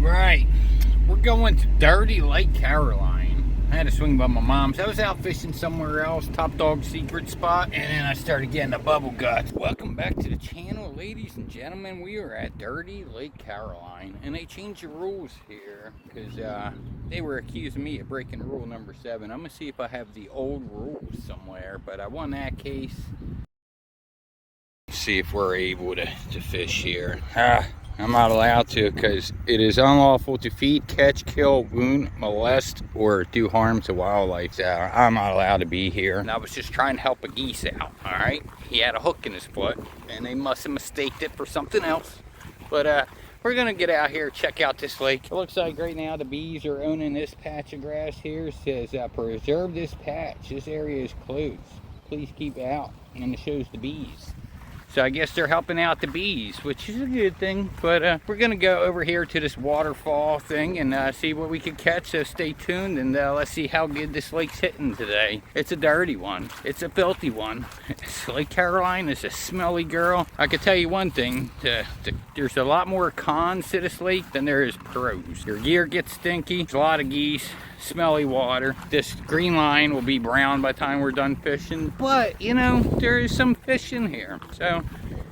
Right, we're going to Dirty Lake Caroline. I had to swing by my mom's. I was out fishing somewhere else, Top Dog secret spot, and then I started getting the bubble guts. Welcome back to the channel, ladies and gentlemen. We are at Dirty Lake Caroline, and they changed the rules here because they were accusing me of breaking rule number 7. I'm gonna see if I have the old rules somewhere, but I won that case. See if we're able to fish here. I'm not allowed to because it is unlawful to feed, catch, kill, wound, molest, or do harm to wildlife. So I'm not allowed to be here. And I was just trying to help a geese out, all right? He had a hook in his foot, and they must have mistaked it for something else. But we're gonna get out here, check out this lake. It looks like right now the bees are owning this patch of grass here. It says, preserve this patch. This area is closed. Please keep out. And it shows the bees. So I guess they're helping out the bees, which is a good thing. But we're gonna go over here to this waterfall thing and see what we can catch. So stay tuned and let's see how good this lake's hitting today. It's a dirty one. It's a filthy one. Lake Caroline is a smelly girl. I can tell you one thing, there's a lot more cons to this lake than there is pros. Your gear gets stinky, there's a lot of geese, smelly water. This green line will be brown by the time we're done fishing, but you know, there is some fish in here, so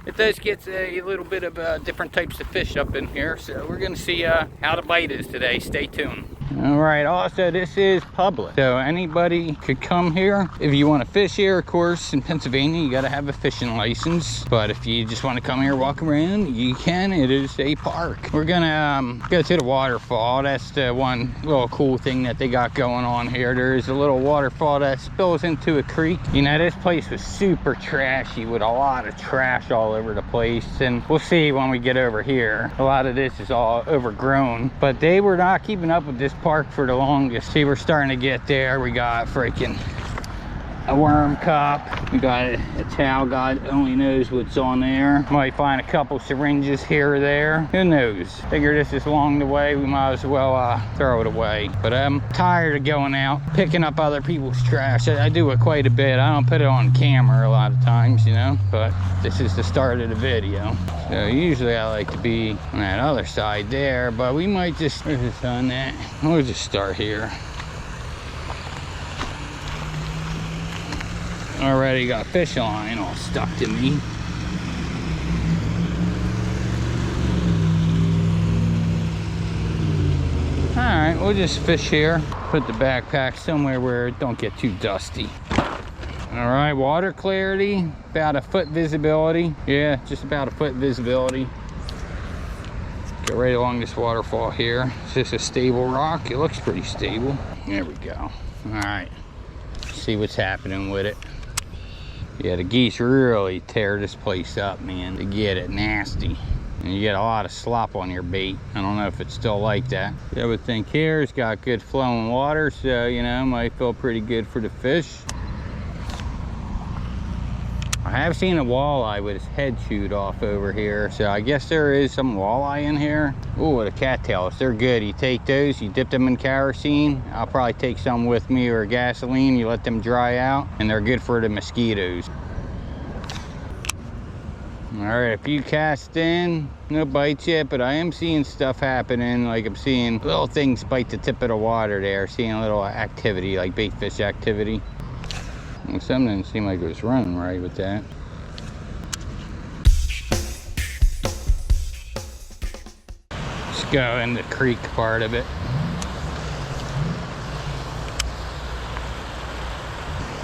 it does get a little bit of different types of fish up in here. So we're gonna see how the bite is today. Stay tuned. All right, also this is public, so anybody could come here. If you want to fish here, of course, in Pennsylvania you got to have a fishing license, but if you just want to come here, walk around, you can. It is a park. We're gonna go to the waterfall. That's the one little cool thing that they got going on here. There is a little waterfall that spills into a creek. You know, this place was super trashy with a lot of trash all over the place, and we'll see when we get over here. A lot of this is all overgrown, but they were not keeping up with this park for the longest. See, we're starting to get there. We got freaking a worm cup. We got a towel. God only knows what's on there. Might find a couple syringes here or there. Who knows? Figure this is along the way. We might as well throw it away. But I'm tired of going out, picking up other people's trash. I do it quite a bit. I don't put it on camera a lot of times, you know, but this is the start of the video. So usually I like to be on that other side there, but we might just, where's this on that? We'll just start here. Already got fish line all stuck to me. All right, we'll just fish here. Put the backpack somewhere where it don't get too dusty. All right, water clarity, about a foot visibility. Yeah, just about a foot visibility. Go right along this waterfall here. It's just a stable rock. It looks pretty stable. There we go. All right, see what's happening with it. Yeah, the geese really tear this place up, man. They get it nasty. And you get a lot of slop on your bait. I don't know if it's still like that. I would think here it's got good flowing water, so, you know, might feel pretty good for the fish. I have seen a walleye with his head chewed off over here, so I guess there is some walleye in here. Ooh, the cattails, they're good. You take those, you dip them in kerosene. I'll probably take some with me, or gasoline. You let them dry out, and they're good for the mosquitoes. All right, a few cast in, no bites yet, but I am seeing stuff happening. Like I'm seeing little things bite the tip of the water there, seeing a little activity, like bait fish activity. And something didn't seem like it was running right with that. Let's go in the creek part of it.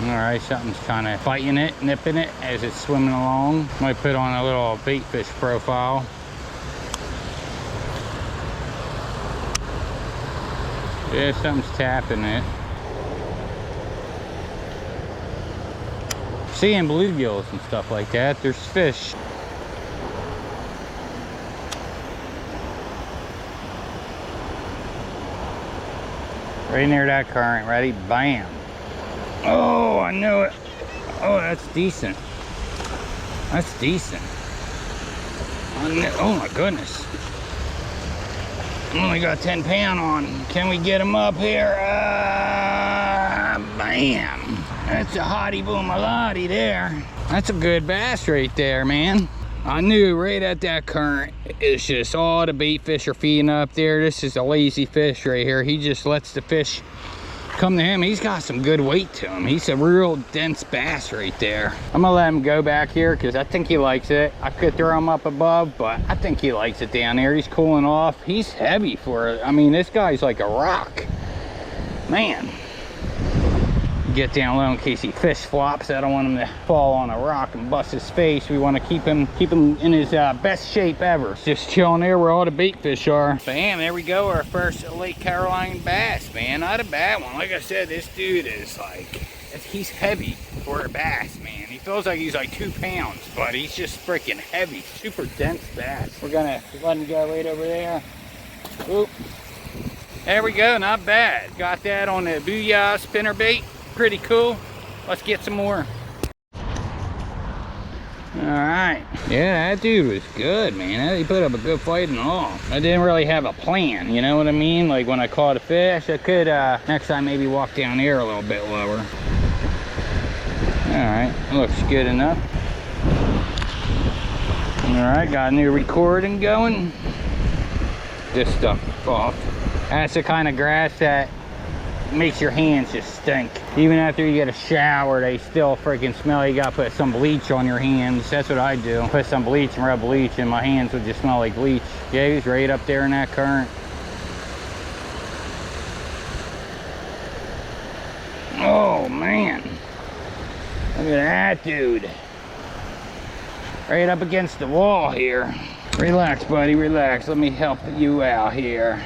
All right, something's kind of fighting it, nipping it as it's swimming along. Might put on a little bait fish profile. Yeah, something's tapping it. Seeing bluegills and stuff like that. There's fish. Right near that current. Ready? Bam. Oh, I knew it. Oh, that's decent. That's decent. Oh my goodness. Only got 10 pound on. Can we get him up here? Bam. That's a hottie boom a lottie there. That's a good bass right there, man. I knew right at that current, it's just all the bait fish are feeding up there. This is a lazy fish right here. He just lets the fish come to him. He's got some good weight to him. He's a real dense bass right there. I'm gonna let him go back here because I think he likes it. I could throw him up above, but I think he likes it down there. He's cooling off. He's heavy for it. I mean, this guy's like a rock. Man. Get down low in case he fish flops. I don't want him to fall on a rock and bust his face. We want to keep him in his best shape ever. Just chilling there where all the bait fish are. Bam, there we go, our first Lake Caroline bass, man. Not a bad one. Like I said, this dude is like, he's heavy for a bass, man. He feels like he's like 2 pounds, but he's just freaking heavy, super dense bass. We're gonna let him go right over there. Oop. There we go, not bad. Got that on the Booyah spinner bait. Pretty cool. Let's get some more. All right. Yeah, that dude was good, man. He put up a good fight and all. I didn't really have a plan, you know what I mean? Like when I caught a fish, I could next time maybe walk down here a little bit lower. All right, looks good enough. All right, got a new recording going. This stuff off. That's the kind of grass that makes your hands just stink. Even after you get a shower, they still freaking smell. You gotta put some bleach on your hands. That's what I do. Put some bleach and rub bleach and my hands would just smell like bleach. Yeah, he's right up there in that current. Oh man, look at that dude. Right up against the wall here. Relax, buddy, relax. Let me help you out here.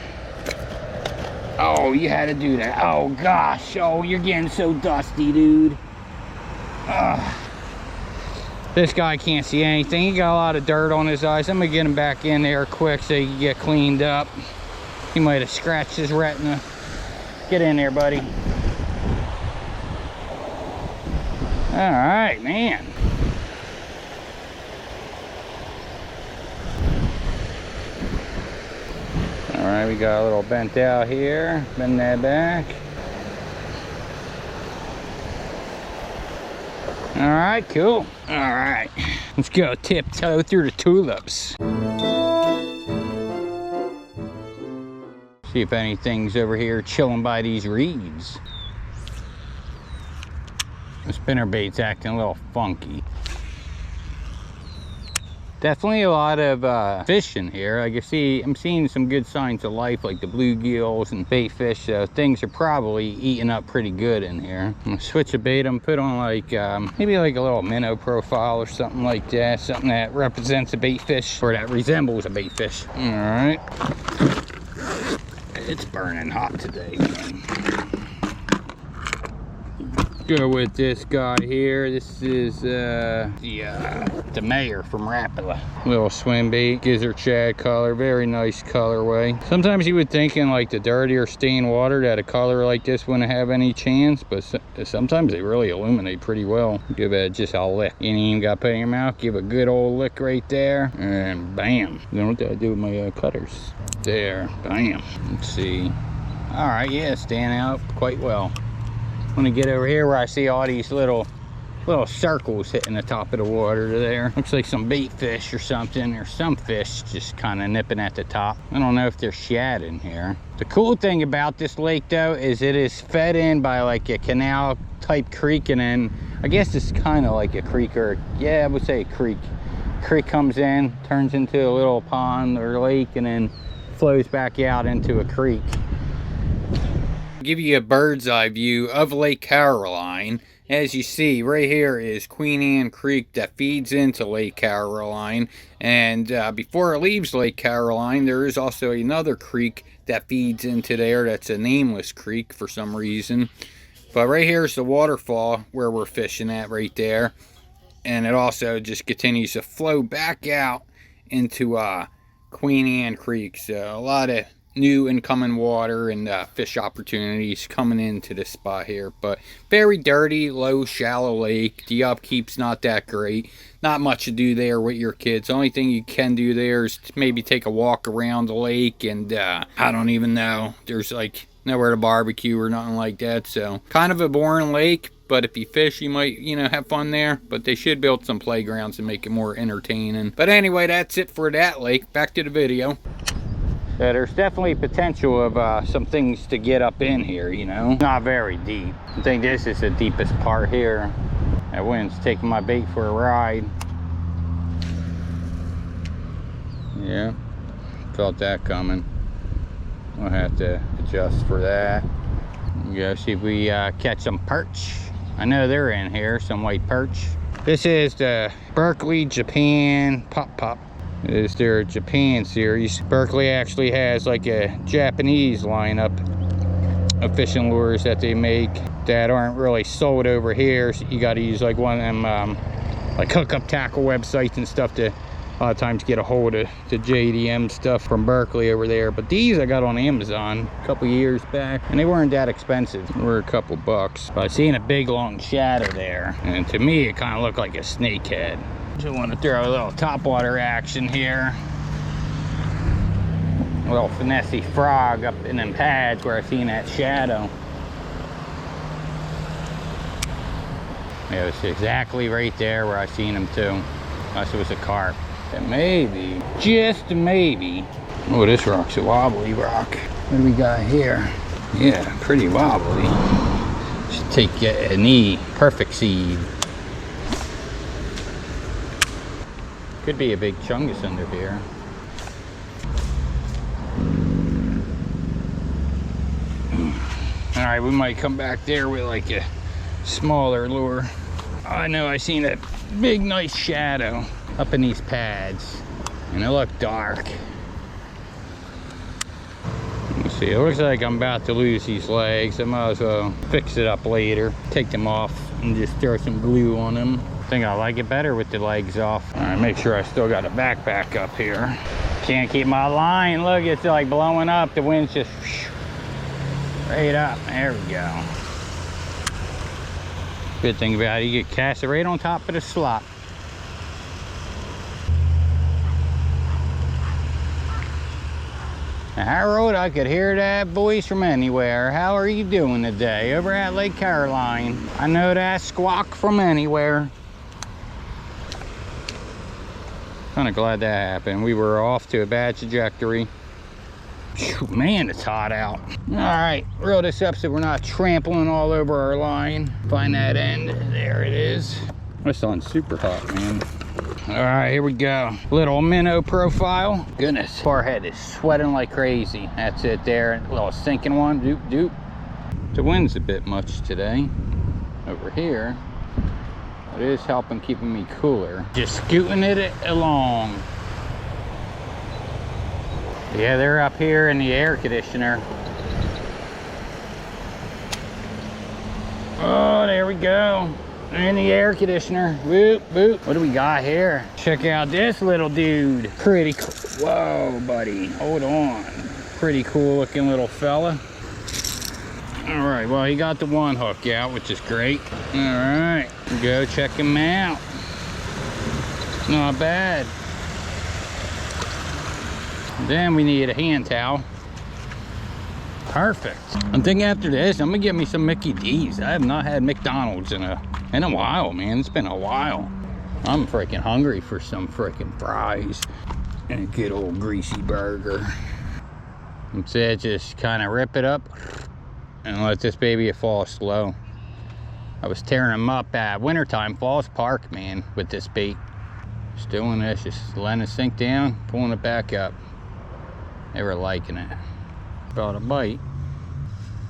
Oh, you had to do that. Oh, gosh. Oh, you're getting so dusty, dude. This guy can't see anything. He got a lot of dirt on his eyes. I'm going to get him back in there quick so he can get cleaned up. He might have scratched his retina. Get in there, buddy. All right, man. All right, we got a little bent out here. Bend that back. All right, cool. All right, let's go tiptoe through the tulips. See if anything's over here chilling by these reeds. The spinnerbait's acting a little funky. Definitely a lot of fish in here. Like I'm seeing some good signs of life, like the bluegills and bait fish. So things are probably eating up pretty good in here. I'm gonna switch a bait. I'm put on like maybe like a little minnow profile or something like that. Something that represents a bait fish or that resembles a bait fish. All right. It's burning hot today, man. Go with this guy here. This is the mayor from Rapala. Little swim bait, gizzard shad color, very nice colorway. Sometimes you would think in like the dirtier stained water that a color like this wouldn't have any chance, but sometimes they really illuminate pretty well. Give it just a lick. You ain't even got to put it in your mouth. Give a good old lick right there, and bam. Then what do I do with my cutters? There, bam. Let's see. All right, yeah, staying out quite well. I'm gonna get over here where I see all these little circles hitting the top of the water there. Looks like some bait fish or something, or some fish just kind of nipping at the top. I don't know if there's shad in here. The cool thing about this lake though is it is fed in by like a canal type creek, and then I guess it's kind of like a creek, or yeah, I would say a creek. Creek comes in, turns into a little pond or lake, and then flows back out into a creek. Give you a bird's eye view of Lake Caroline. As you see, right here is Queen Anne Creek that feeds into Lake Caroline, and before it leaves Lake Caroline, there is also another creek that feeds into there. That's a nameless creek for some reason, but right here is the waterfall where we're fishing at right there, and it also just continues to flow back out into Queen Anne Creek. So a lot of new incoming water and fish opportunities coming into this spot here, but very dirty, low, shallow lake. The upkeep's not that great. Not much to do there with your kids. The only thing you can do there is maybe take a walk around the lake, and I don't even know, there's like nowhere to barbecue or nothing like that. So kind of a boring lake, but if you fish, you might, you know, have fun there. But they should build some playgrounds and make it more entertaining. But anyway, that's it for that lake. Back to the video. There's definitely potential of some things to get up in here, you know. Not very deep. I think this is the deepest part here. That wind's taking my bait for a ride. Yeah, felt that coming. We'll have to adjust for that. Go see if we catch some perch. I know they're in here, some white perch. This is the Berkeley Japan Pop Pop. This is their Japan series. Berkeley actually has like a Japanese lineup of fishing lures that they make that aren't really sold over here. So you got to use like one of them like hookup tackle websites and stuff to a lot of times get a hold of the JDM stuff from Berkeley over there. But these I got on Amazon a couple years back, and they weren't that expensive. They were a couple bucks. But I seen a big long shadow there, and to me it kind of looked like a snakehead. Just want to throw a little topwater action here. A little finessey frog up in them pads where I seen that shadow. Yeah, it was exactly right there where I seen him too. Unless it was a carp. And maybe, just maybe. Oh, this rock's a wobbly rock. What do we got here? Yeah, pretty wobbly. Should take a knee. Perfect seed. Could be a big chungus under here. All right, we might come back there with like a smaller lure. I know I seen a big nice shadow up in these pads, and they look dark. Let's see, it looks like I'm about to lose these legs. I might as well fix it up later, take them off and just throw some glue on them. I think I like it better with the legs off. All right, make sure I still got a backpack up here. Can't keep my line. Look, it's like blowing up. The wind's just right up. There we go. Good thing about it, you get cast it right on top of the slot. Now, Harold, I could hear that voice from anywhere. How are you doing today over at Lake Caroline? I know that squawk from anywhere. Kind of glad that happened. We were off to a bad trajectory. Whew, man, it's hot out. All right, reel this up so we're not trampling all over our line. Find that end. There it is. This sun's super hot, man. All right, here we go. Little minnow profile. Goodness, forehead is sweating like crazy. That's it there. A little sinking one. Doop, doop. The wind's a bit much today. Over here, it is helping keeping me cooler. Just scooting it along. Yeah, they're up here in the air conditioner. Oh, there we go. In the air conditioner. Whoop, whoop. What do we got here? Check out this little dude. Pretty cool. Whoa, buddy. Hold on. Pretty cool looking little fella. All right, well, he got the one hook out, which is great. All right, go check him out. Not bad. Then we need a hand towel. Perfect. I'm thinking after this, I'm gonna get me some Mickey D's. I have not had McDonald's in a while, man. It's been a while. I'm freaking hungry for some freaking fries and a good old greasy burger. Instead, just kind of rip it up and let this baby fall slow. I was tearing them up at wintertime, Falls Park, man, with this bait. Just doing this, just letting it sink down, pulling it back up. They were liking it. About a bite.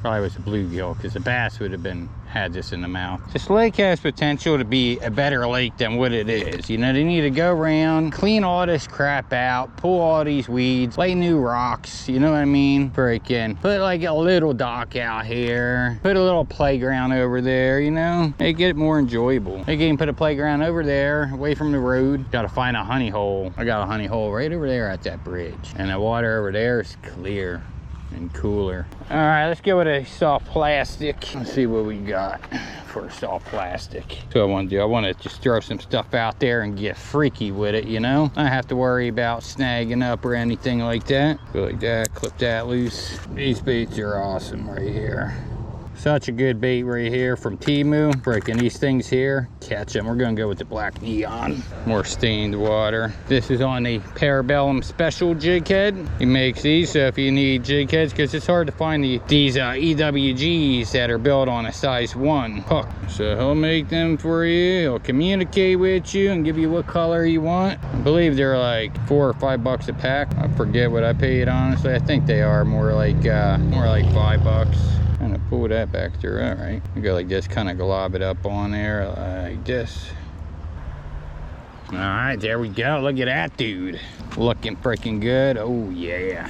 Probably was a bluegill, because the bass would have had this in the mouth. This lake has potential to be a better lake than what it is. You know, they need to go around, clean all this crap out, pull all these weeds, lay new rocks, you know what I mean? Freaking put like a little dock out here, put a little playground over there, you know? Make it more enjoyable. They can put a playground over there, away from the road. Gotta find a honey hole. I got a honey hole right over there at that bridge. And the water over there is clear and cooler. All right, let's go with a soft plastic. Let's see what we got for a soft plastic. So I want to do, I want to just throw some stuff out there and get freaky with it, you know? I don't have to worry about snagging up or anything like that. Go like that, clip that loose. These baits are awesome right here. Such a good bait right here from Temu. Freaking these things here, catch them. We're gonna go with the black neon. More stained water. This is on a Parabellum Special jig head. He makes these, so if you need jig heads, because it's hard to find these EWGs that are built on a size 1 hook. So he'll make them for you. He'll communicate with you and give you what color you want. I believe they're like $4 or $5 a pack. I forget what I paid, honestly. I think they are more like $5. Kind of pull that back through. All right, you go like this, kind of glob it up on there like this. All right, there we go. Look at that dude, looking freaking good. Oh yeah.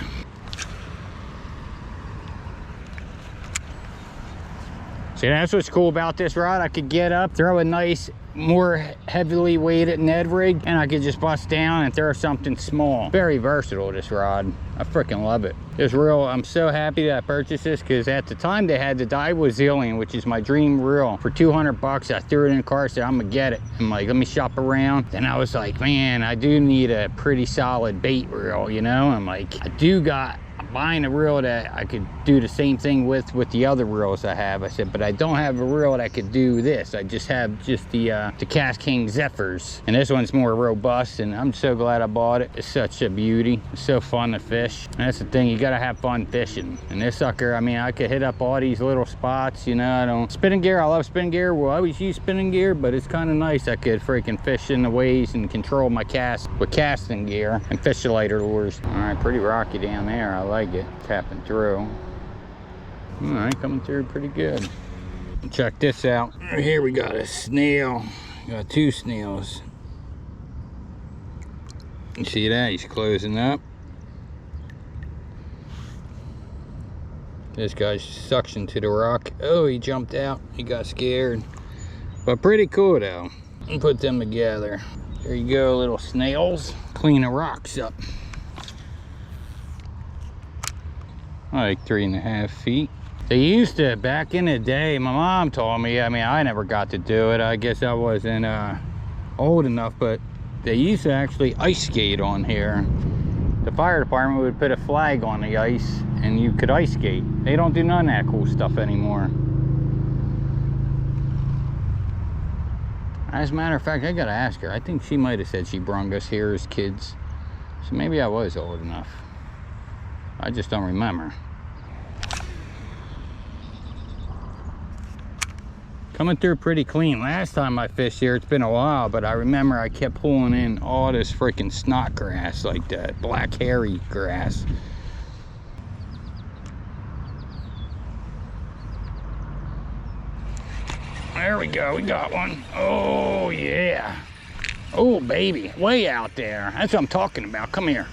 See, that's what's cool about this rod. I could get up, throw a nice, more heavily weighted Ned rig, and I could just bust down and throw something small. Very versatile, this rod. I freaking love it. It's real. I'm so happy that I purchased this, because at the time they had the Daiwa Zillion, which is my dream reel, for 200 bucks. I threw it in the car, said I'm gonna get it. I'm like, let me shop around. Then I was like, man, I do need a pretty solid bait reel, you know? I'm like, I'm buying a reel that I could do the same thing with the other reels I have. I said, but I don't have a reel that could do this. I just have the Cast King Zephyrs, and this one's more robust, and I'm so glad I bought it. It's such a beauty. It's so fun to fish. And that's the thing, you gotta have fun fishing. And this sucker, I mean, I could hit up all these little spots, you know. Spinning gear, I love spinning gear. We'll always use spinning gear, but it's kind of nice. I could freaking fish in the waves and control my cast with casting gear and fish the lighter lures. All right, pretty rocky down there. I like it, tapping through. All right, coming through pretty good. Check this out. Here we got a snail. Got 2 snails. You see that? He's closing up. This guy's suctioned to the rock. Oh, he jumped out. He got scared. But pretty cool though. Put them together. There you go, little snails. Clean the rocks up. Like 3.5 feet. They used to, back in the day, my mom told me, I mean, I never got to do it. I guess I wasn't old enough, but they used to actually ice skate on here. The fire department would put a flag on the ice and you could ice skate. They don't do none of that cool stuff anymore. As a matter of fact, I gotta ask her. I think she might have said she brung us here as kids. So maybe I was old enough. I just don't remember. Coming through pretty clean. Last time I fished here, it's been a while, but I remember I kept pulling in all this freaking snot grass, like that black hairy grass. There we go, we got one. Oh yeah. Oh baby, way out there. That's what I'm talking about. Come here.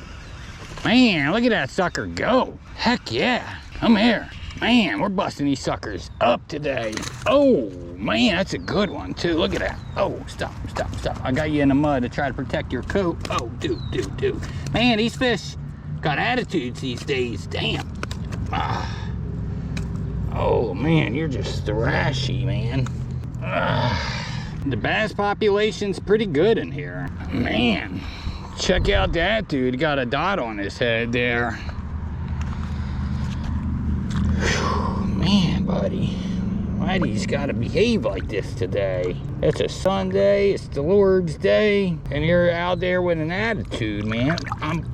Man, look at that sucker go. Heck yeah, come here. Man, we're busting these suckers up today. Oh man, that's a good one too. Look at that. Oh, stop. I got you in the mud to try to protect your coat. Oh, dude. Man, these fish got attitudes these days. Damn. Ah. Oh man, you're just thrashy, man. The bass population's pretty good in here. Man, check out that dude. Got a dot on his head there. Whew, man, buddy. Why do you gotta behave like this today? It's a Sunday, it's the Lord's Day, and you're out there with an attitude, man.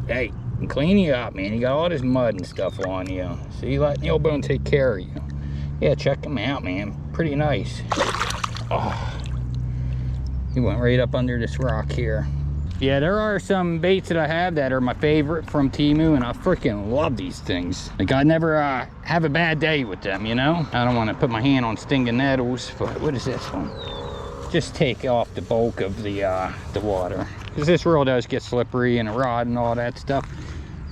Hey, I'm cleaning you up, man. You got all this mud and stuff on you. So you let Neil Bone take care of you. Yeah, check him out, man. Pretty nice. Oh, he went right up under this rock here. Yeah, there are some baits that I have that are my favorite from Temu, and I freaking love these things. Like, I never have a bad day with them, you know? I don't want to put my hand on stinging nettles, but what is this one? Just take off the bulk of the water, because this reel does get slippery and a rod and all that stuff.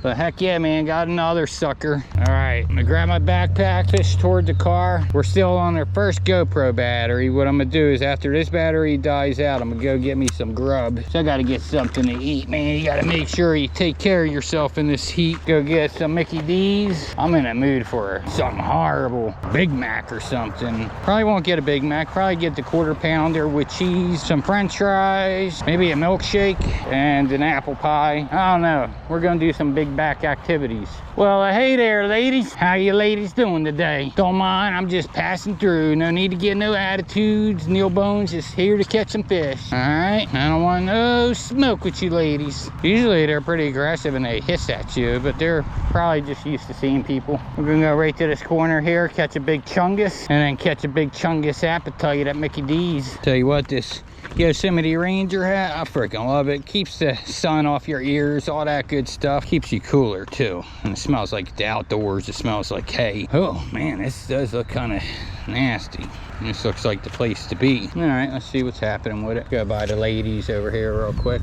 But heck yeah, man, got another sucker. All right, I'm gonna grab my backpack, fish toward the car. We're still on our first GoPro battery. What I'm gonna do is after this battery dies out, I'm gonna go get me some grub. So I gotta get something to eat, man. You gotta make sure you take care of yourself in this heat. Go get some Mickey D's. I'm in a mood for something horrible. Big Mac or something. Probably won't get a Big Mac. Probably get the 1/4 pounder with cheese, some French fries, maybe a milkshake, and an apple pie. I don't know. We're gonna do some big back activities. Well, hey there, lady. ladies. How you ladies doing today? Don't mind, I'm just passing through. No need to get no attitudes, Neil Bones, just here to catch some fish. All right, I don't want no smoke with you ladies. Usually they're pretty aggressive and they hiss at you, but they're probably just used to seeing people. We're gonna go right to this corner here, catch a big chungus, and then catch a big chungus appetite at Mickey D's. Tell you what, this Yosemite Ranger hat, I freaking love it. Keeps the sun off your ears, all that good stuff. Keeps you cooler too. And it smells like the outdoors. It smells like hay. Oh man, this does look kind of nasty. This looks like the place to be. All right, let's see what's happening with it. Go by the ladies over here real quick.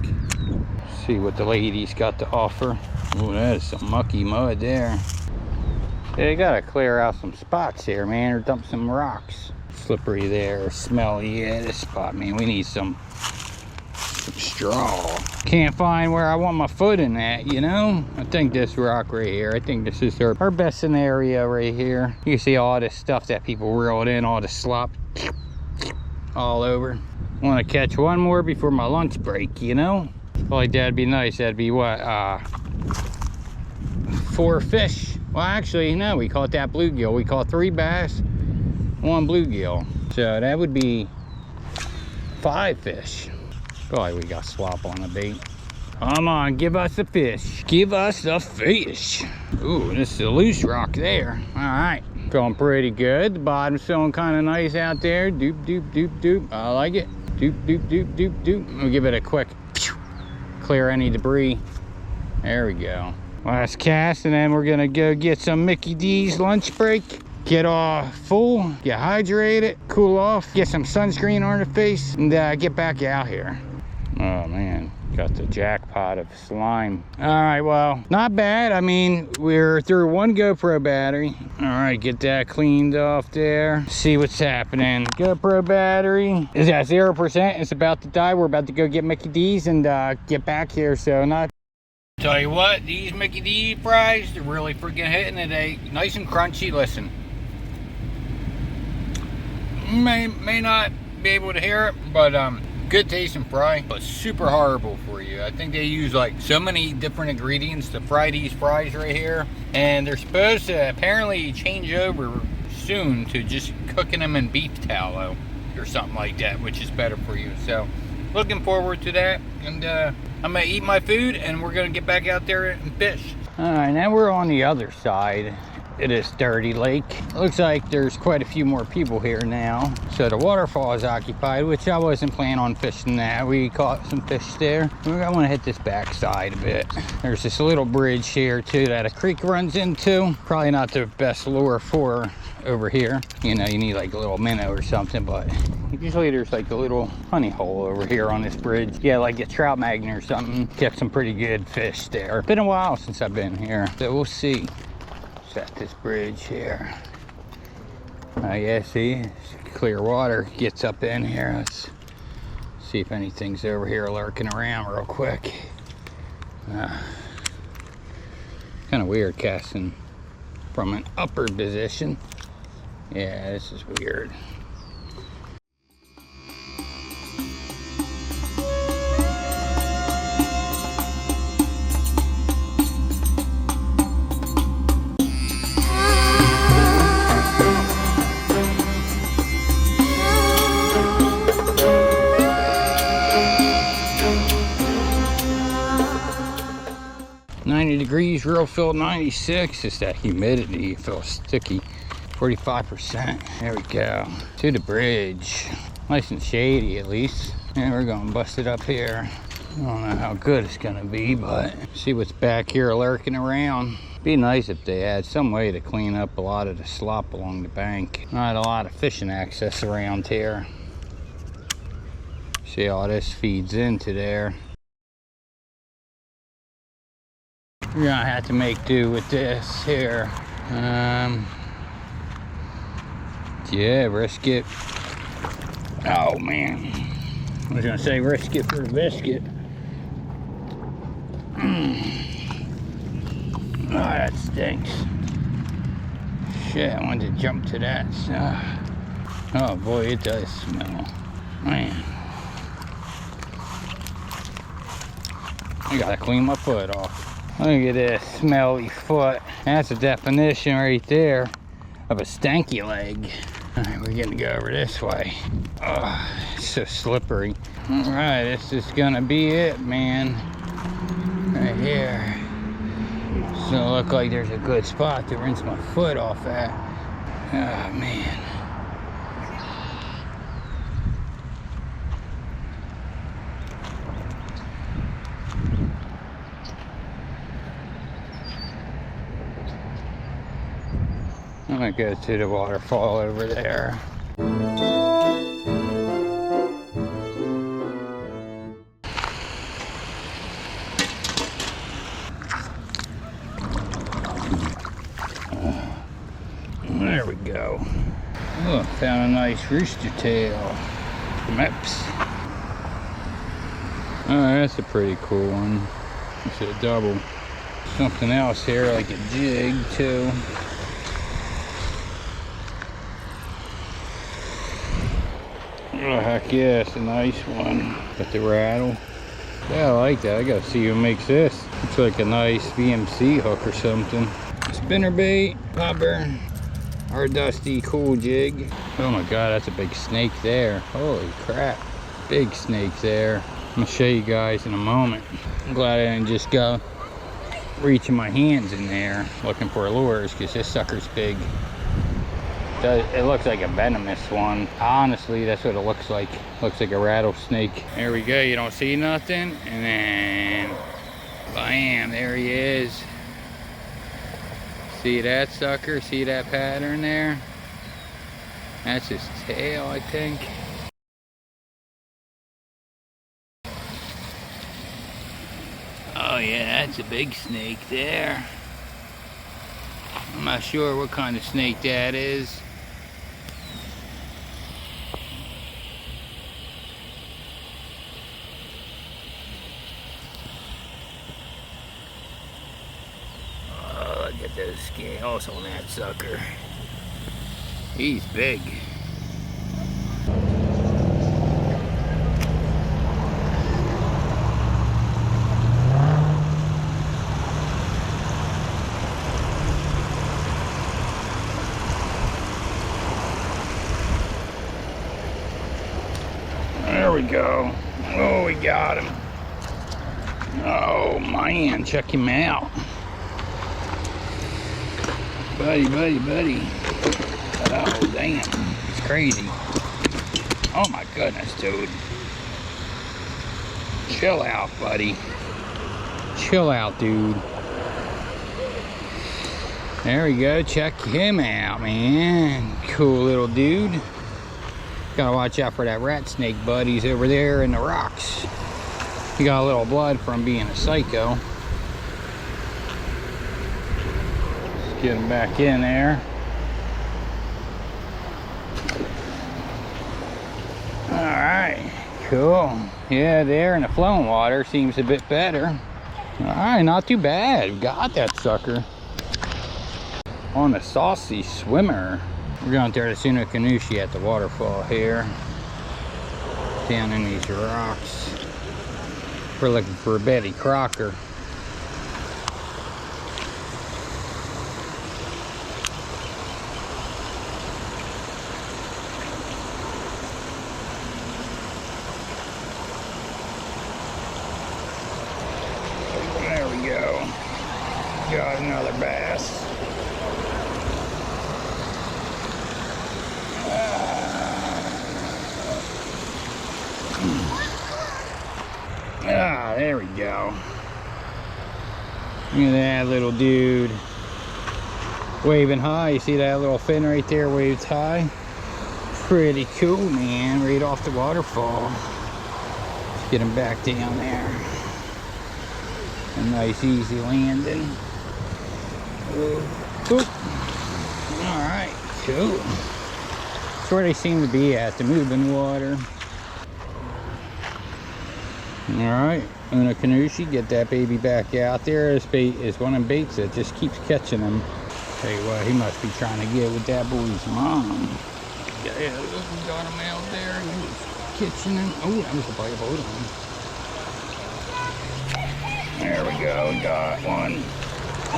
See what the ladies got to offer. Oh, that is some mucky mud there. They gotta clear out some spots here, man, or dump some rocks. Slippery there, smelly. Yeah, this spot, man, we need some straw. Can't find where I want my foot in that, you know. I think this rock right here, I think this is our best scenario right here. You can see all this stuff that people reeled in, all the slop all over. Want to catch one more before my lunch break, you know. Well, like that'd be nice. That'd be what, 4 fish. Well, actually, no, we caught that bluegill. We caught 3 bass, 1 bluegill. So that would be 5 fish. Feel like we got slop on the bait. Come on, give us the fish. Give us the fish. Ooh, this is a loose rock there. All right, feeling pretty good. The bottom's feeling kind of nice out there. Doop, doop, doop, doop. I like it. Doop, doop, doop, doop, doop. We'll give it a quick clear any debris. There we go. Last cast, and then we're gonna go get some Mickey D's lunch break. Get all full, get hydrated, cool off, get some sunscreen on the face, and get back out here. Oh man, got the jackpot of slime. All right, well, not bad. I mean, we're through 1 GoPro battery. All right, get that cleaned off there. See what's happening. GoPro battery is at 0%. It's about to die. We're about to go get Mickey D's and get back here, so not. Tell you what, these Mickey D fries, they're really freaking hitting today. Nice and crunchy. Listen, may not be able to hear it, but good tasting fry, but super horrible for you. I think they use like so many different ingredients to fry these fries right here, and they're supposed to apparently change over soon to just cooking them in beef tallow or something like that, which is better for you. So looking forward to that, and I'm gonna eat my food and we're gonna get back out there and fish. All right, now we're on the other side of this dirty lake. It looks like there's quite a few more people here now. So the waterfall is occupied, which I wasn't planning on fishing that. We caught some fish there. I want to hit this back side a bit. There's this little bridge here too that a creek runs into. Probably not the best lure for over here. You know, you need like a little minnow or something, but usually there's like a little honey hole over here on this bridge. Yeah, like a trout magnet or something. Kept some pretty good fish there. Been a while since I've been here, so we'll see. At this bridge here. Yeah, see, it's clear water gets up in here. Let's see if anything's over here lurking around real quick. Kind of weird casting from an upper position. Yeah, this is weird. 90 degrees, real feel 96. It's that humidity, it feels sticky. 45%. There we go. To the bridge. Nice and shady at least. And we're gonna bust it up here. I don't know how good it's gonna be, but see what's back here lurking around. Be nice if they had some way to clean up a lot of the slop along the bank. Not a lot of fishing access around here. See how this feeds into there. We're gonna have to make do with this here. Yeah, risk it. Oh man, I was gonna say risk it for the biscuit. Oh, that stinks. Shit, I wanted to jump to that. Oh boy, it does smell. Man, I gotta clean my foot off. Look at this smelly foot. That's a definition right there of a stanky leg. All right, we're gonna go over this way. Oh, it's so slippery. All right, this is gonna be it, man. Right here. Doesn't look like there's a good spot to rinse my foot off at. Oh, man. I'm gonna go to the waterfall over there. There we go. Oh, found a nice rooster tail. Maps. Oh, that's a pretty cool one. It's a double. Something else here, like a jig too. Oh, heck yeah, it's a nice one. Got the rattle. Yeah, I like that. I gotta see who makes this. Looks like a nice VMC hook or something. Spinnerbait, popper, or dusty cool jig. Oh my god, that's a big snake there. Holy crap. Big snake there. I'm gonna show you guys in a moment. I'm glad I didn't just go reaching my hands in there looking for lures, because this sucker's big. It looks like a venomous one. Honestly, that's what it looks like. Looks like a rattlesnake. There we go. You don't see nothing, and then bam, there he is. See that sucker? See that pattern there? That's his tail, I think. Oh yeah, that's a big snake there. I'm not sure what kind of snake that is. Oh, look at those scales on that sucker. He's big. There we go. Oh, we got him. Oh man, check him out. Buddy, buddy, buddy. Oh damn, it's crazy. Oh my goodness, dude. Chill out, buddy. Chill out, dude. There we go, check him out, man. Cool little dude. Gotta watch out for that rat snake, bud. He's over there in the rocks. He got a little blood from being a psycho. Let's get him back in there. Alright, cool. Yeah, there in the flowing water seems a bit better. Alright, not too bad. Got that sucker. On a saucy swimmer. We're going to Taratuna at the waterfall here. Down in these rocks. We're looking for a Betty Crocker. There we go. Got another bass. Ah, there we go. Look at that little dude waving high. You see that little fin right there waves high? Pretty cool, man. Right off the waterfall. Let's get him back down there. A nice easy landing. Alright, cool. That's where they seem to be at, the moving water. Alright, Una Kanushi, get that baby back out there. This bait is one of them baits that just keeps catching him. Tell you what, he must be trying to get with that boy's mom. Yeah, we got him out there. He was catching him. Oh, that was a bite of boat on him. There we go, we got one.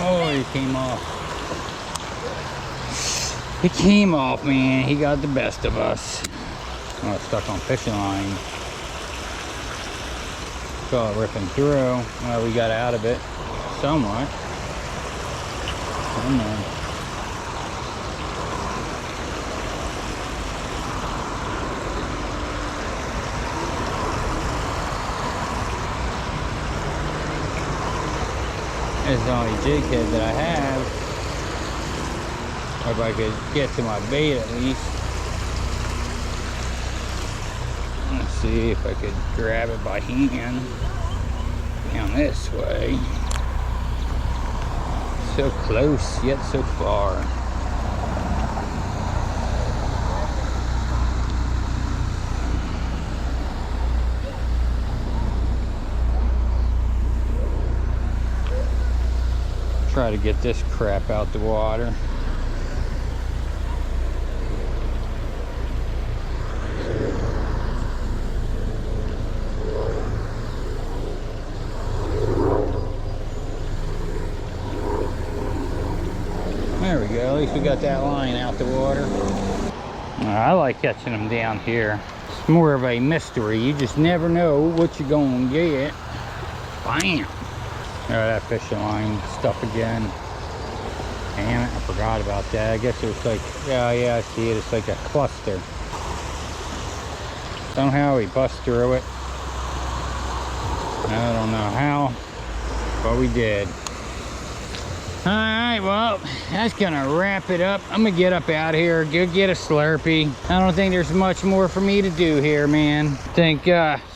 Oh, he came off. He came off, man. He got the best of us. Oh, it's stuck on fishing line. Saw it ripping through. Well, we got out of it somewhat. Come on. It's the only jig head that I have. If I could get to my bait at least. Let's see if I could grab it by hand down this way. So close, yet so far. Try to get this crap out the water. There we go, at least we got that line out the water. I like catching them down here. It's more of a mystery. You just never know what you're going to get. Bam! Oh, that fishing line stuck again. Damn it, I forgot about that. I guess it was like, yeah, I see it. It's like a cluster. Somehow we bust through it. I don't know how, but we did. Alright, well, that's gonna wrap it up. I'm gonna get up out of here, go get a Slurpee. I don't think there's much more for me to do here, man. I think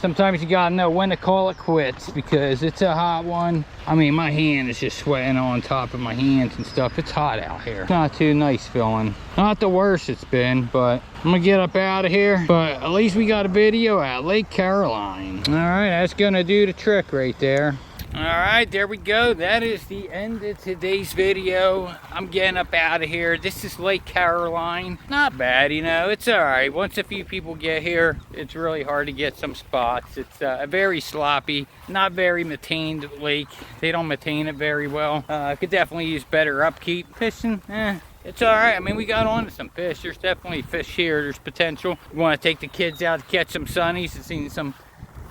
sometimes you gotta know when to call it quits, because it's a hot one. I mean, my hand is just sweating on top of my hands and stuff. It's hot out here. Not too nice feeling. Not the worst it's been, but I'm gonna get up out of here. But at least we got a video at Lake Caroline. Alright, that's gonna do the trick right there. Alright, there we go. That is the end of today's video. I'm getting up out of here. This is Lake Caroline. Not bad, you know. It's alright. Once a few people get here, it's really hard to get some spots. It's a very sloppy, not very maintained lake. They don't maintain it very well. Could definitely use better upkeep. Fishing, it's alright. I mean, we got on to some fish. There's definitely fish here. There's potential. We want to take the kids out to catch some sunnies. I've seen some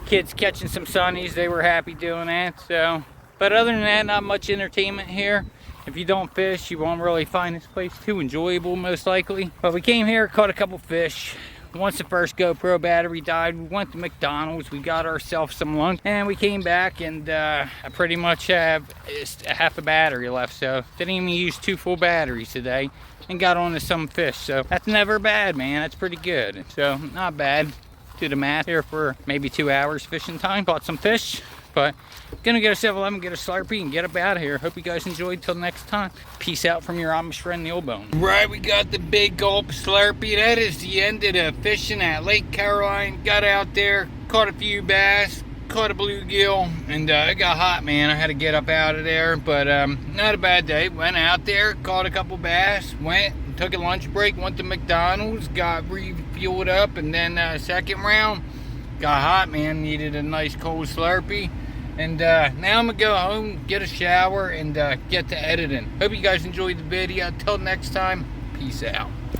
kids catching some sunnies. They were happy doing that. So, but other than that, not much entertainment here. If you don't fish, you won't really find this place too enjoyable, most likely. But we came here, caught a couple fish. Once the first GoPro battery died, we went to McDonald's, we got ourselves some lunch, and we came back, and I pretty much have half a battery left, so didn't even use 2 full batteries today, and got on to some fish. So that's never bad, man. That's pretty good. So not bad. Do the math here for maybe 2 hours fishing time. Caught some fish, but gonna get a 7-Eleven, get a Slurpee, and get up out of here. Hope you guys enjoyed. Till next time, peace out from your Amish friend, the Old Bone. Right, we got the big gulp Slurpee. That is the end of the fishing at Lake Caroline. Got out there, caught a few bass, caught a bluegill, and it got hot, man. I had to get up out of there, but not a bad day. Went out there, caught a couple bass, went, took a lunch break, went to McDonald's, got refueled up, and then second round, got hot, man. Needed a nice cold Slurpee. And now I'm gonna go home, get a shower, and get to editing. Hope you guys enjoyed the video. Until next time, peace out.